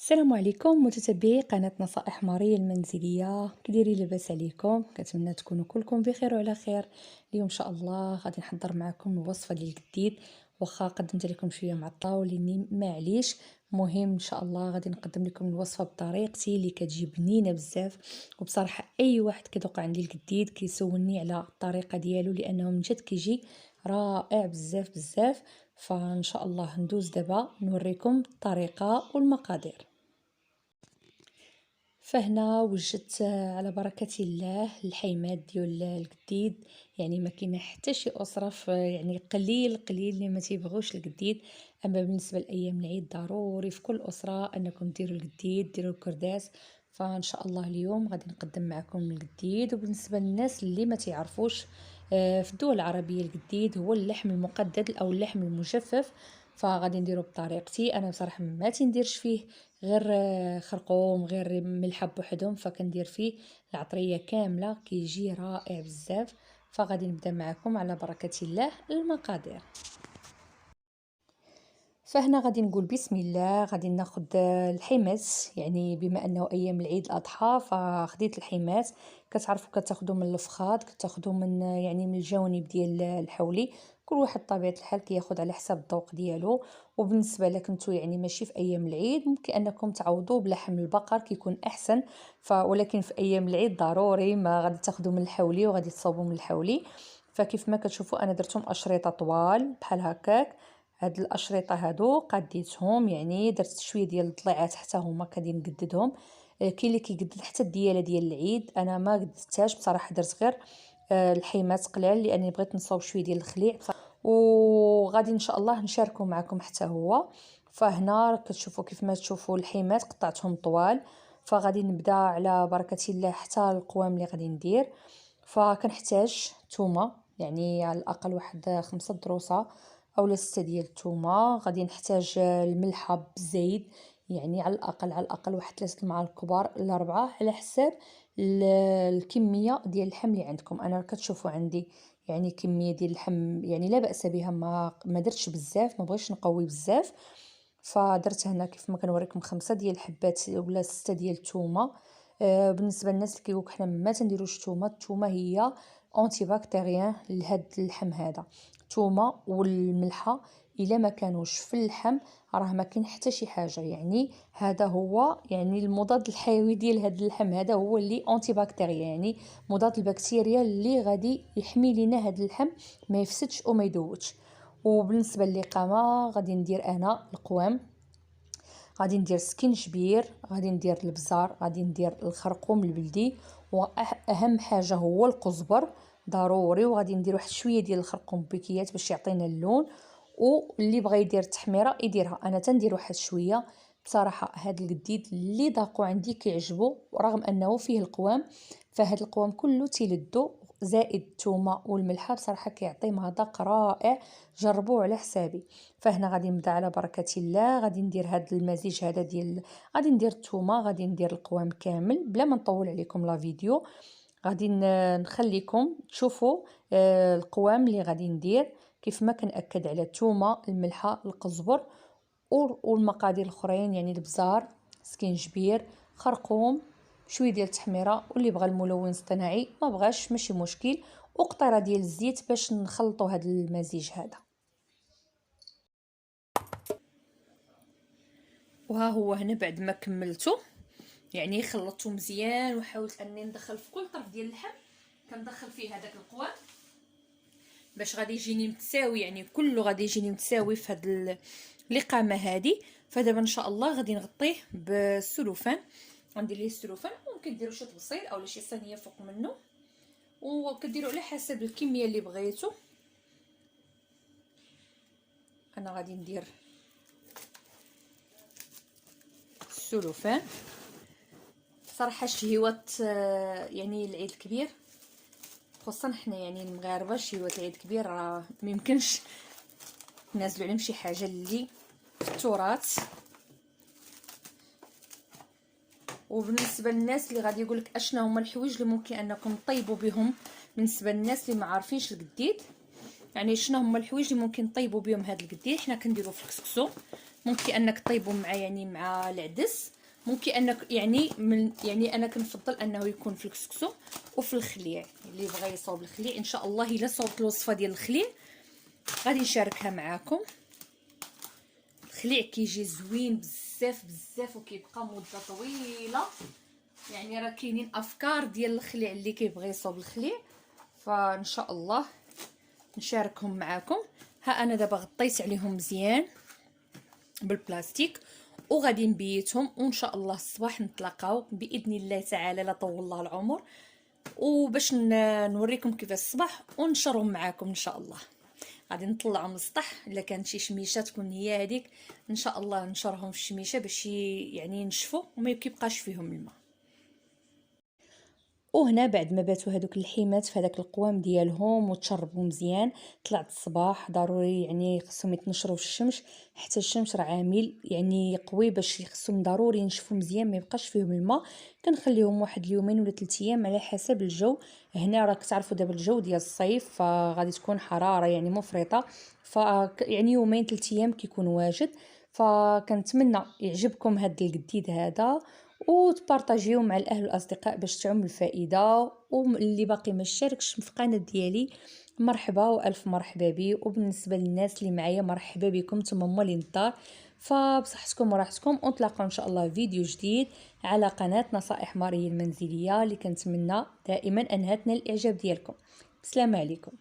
السلام عليكم متتبعي قناة نصائح ماريا المنزلية، كديري لاباس عليكم؟ كنتمنى تكونوا كلكم بخير وعلى خير. اليوم ان شاء الله غادي نحضر معكم الوصفه ديال الجديد، واخا قدمت لكم شويه معطله ولاني معليش. مهم ان شاء الله غادي نقدم لكم الوصفه بطريقتي اللي كتجي بنينه بزاف. وبصراحه اي واحد كيذوق عندي الجديد كيسولني على الطريقه ديالو لانه من جد كيجي رائع بزاف بزاف. فان شاء الله ندوز دابا نوريكم الطريقه والمقادير. فهنا وجدت على بركة الله الحيمات ديال الجديد. يعني ما كاينه حتى شي اسره يعني قليل اللي ما تيبغوش الجديد. اما بالنسبه لايام العيد ضروري في كل اسره انكم ديروا الجديد، ديروا الكرداس. فان شاء الله اليوم غادي نقدم معكم الجديد. وبالنسبه للناس اللي ما تعرفوش، في الدول العربيه الجديد هو اللحم المقدد او اللحم المجفف. فغادي نديرو بطريقتي انا. بصراحه ما تنديرش فيه غير خرقوم، غير ملحه بوحدهم، فكندير فيه العطريه كامله كيجي رائع بزاف. فغادي نبدا معكم على بركه الله المقادير. فهنا غادي نقول بسم الله. غادي ناخذ الحمات، يعني بما انه ايام العيد الاضحى فخديت الحمات. كتعرفوا كتاخذوا من الفخاد، كتاخذوا من يعني من الجوانب ديال الحولي. كل واحد طبيعه الحال كياخذ على حساب الذوق ديالو. وبالنسبه لك نتو يعني ماشي في ايام العيد ممكن انكم تعوضوا بلحم البقر كيكون احسن. ولكن في ايام العيد ضروري ما غادي تاخذوا من الحولي وغادي تصاوبوا من الحولي. فكيف ما كتشوفوا انا درتهم اشرطه طوال بحال هكاك. هاد الاشرطه هادو قديتهم، يعني درت شويه ديال الضليعات حتى هما كادي نقددهم. كاين اللي كيقدد حتى الدياله ديال العيد، انا ما قددتهاش بصراحه، درت غير الحيمات قلال لاني بغيت نصاوب شويه ديال الخليع. وغادي ان شاء الله نشاركه معكم حتى هو. فهنا كتشوفوا كيف ما تشوفوا الحيمات قطعتهم طوال. فغادي نبدا على بركه الله حتى القوام اللي غادي ندير. فكنحتاج ثومه، يعني على الاقل واحد 5 ضروسه اولا 6 ديال الثومه. غادي نحتاج الملحه بالزايد، يعني على الاقل واحد 3 المعالق كبار ل 4 على حساب الكميه ديال اللحم اللي عندكم. انا كتشوفوا عندي يعني كميه ديال اللحم يعني لا باس بها، ما درتش بزاف، ما بغيتش نقوي بزاف. فدرت هنا كيف ما كنوريكم 5 ديال الحبات ولا 6 ديال الثومه. بالنسبه للناس اللي كيقولوا حنا ما تنديروش الثومه هي اونتي بكتيريان لهاد اللحم هذا. الثومه والملحه الا ما كانوش في اللحم راه ما كاين حتى شي حاجه، يعني هذا هو يعني المضاد الحيوي ديال هاد اللحم هذا هو اللي اونتي بكتيريا، يعني مضاد البكتيريا اللي غادي يحمي لينا هاد اللحم ما يفسدش وما يذوبش. وبالنسبه للقامه غادي ندير انا القوام. غادي ندير سكينجبير، غادي ندير البزار، غادي ندير الخرقوم البلدي، واهم حاجه هو القزبر ضروري. وغادي ندير واحد شويه ديال الخرقوم بكيات باش يعطينا اللون. واللي بغى يدير التحميره يديرها، انا تندير واحد شويه. بصراحه هاد الجديد اللي ذاقوا عندي كيعجبو رغم انه فيه القوام. فهاد القوام كله تيلدو زائد الثومه والملحه بصراحه كيعطي مذاق رائع. جربوه على حسابي. فهنا غادي نبدا على بركه الله. غادي ندير هذا المزيج هذا ديال، غادي ندير الثومه، غادي ندير القوام كامل بلا ما نطول عليكم لا فيديو. غادي نخليكم تشوفوا القوام اللي غادي ندير. كيف ما كنأكد على الثومه، الملحه، القزبر والمقادير الاخرين، يعني البزار، سكينجبير، خرقوم، شويه ديال التحميره، واللي بغى الملون الاصطناعي ما بغاش ماشي مشكل، وقطره ديال الزيت باش نخلطوا هذا المزيج هذا. وها هو هنا بعد ما كملته، يعني خلطته مزيان وحاولت اني ندخل في كل طرف ديال اللحم، كندخل فيه هذاك القوام باش غادي يجيني متساوي، يعني كله غادي يجيني متساوي في هذه القامه هذه. فدابا ان شاء الله غادي نغطيه بالسلوفان. غندير ليه السلوفان، ممكن ديروا شي طبسيل اولا شي صينيه فوق منه، وكديروا على حسب الكميه اللي بغيتو. انا غادي ندير السلوفان. صراحه شهيوات يعني العيد الكبير، خصوصا حنا يعني المغاربه، شهيوات العيد الكبير راه ميمكنش نازلوا عليهم شي حاجه اللي في التراث. وبالنسبه للناس اللي غادي يقولك اشنا هما الحوايج اللي ممكن انكم طيبوا بهم، بالنسبه للناس اللي ما عارفينش القديد، يعني شنو هما الحوايج اللي ممكن طيبوا بهم هذا القديد. حنا كنديروا في الكسكسو، ممكن انك طيبوا مع يعني مع العدس، ممكن انك يعني انا كنفضل انه يكون في الكسكسو وفي الخليع. اللي بغى يصاوب الخليع ان شاء الله الا صوبت الوصفه ديال الخليع غادي نشاركها معاكم. الخليع كيجي زوين بزاف بزاف وكيبقى مده طويله. يعني راه كاينين افكار ديال الخليع اللي كيبغي يصوب الخليع، فان شاء الله نشاركهم معاكم. ها انا دابا غطيت عليهم مزيان بالبلاستيك وغادي نبيتهم، وان شاء الله الصباح نتلاقاو باذن الله تعالى لا طول الله العمر، وباش نوريكم كيفاش الصباح ونشرهم معاكم ان شاء الله. غادي نطلعهم للسطح، الا كانت شي شميشه تكون هي هذيك ان شاء الله نشرهم في الشميشه باش يعني ينشفوا وما كيبقاش فيهم الماء. وهنا بعد ما باتوا هذوك اللحيمات في هذاك القوام ديالهم وتشربوا مزيان، طلعت الصباح ضروري يعني خصهم يتنشروا في الشمس، حتى الشمس راه عامل يعني قوي باش خصهم ضروري ينشفوا مزيان ما يبقاش فيهم الماء. كنخليهم واحد اليومين ولا 3 ايام على حسب الجو. هنا راك تعرفوا دابا الجو ديال الصيف فغادي تكون حراره يعني مفرطه، يعني يومين 3 ايام كيكون واجد. فكنتمنى يعجبكم هذا الجديد هذا وتبارطاجيو مع الاهل والاصدقاء باش تعم الفائده. واللي باقي ما اشتركش في القناه ديالي مرحبا والف مرحبا بي، وبالنسبه للناس اللي معايا مرحبا بكم نتوما مولين الدار. فبصحتكم وراحتكم، ونتلاقاو ان شاء الله فيديو جديد على قناه نصائح ماريا المنزليه اللي كنتمنى دائما انها تنال الاعجاب ديالكم. السلام عليكم.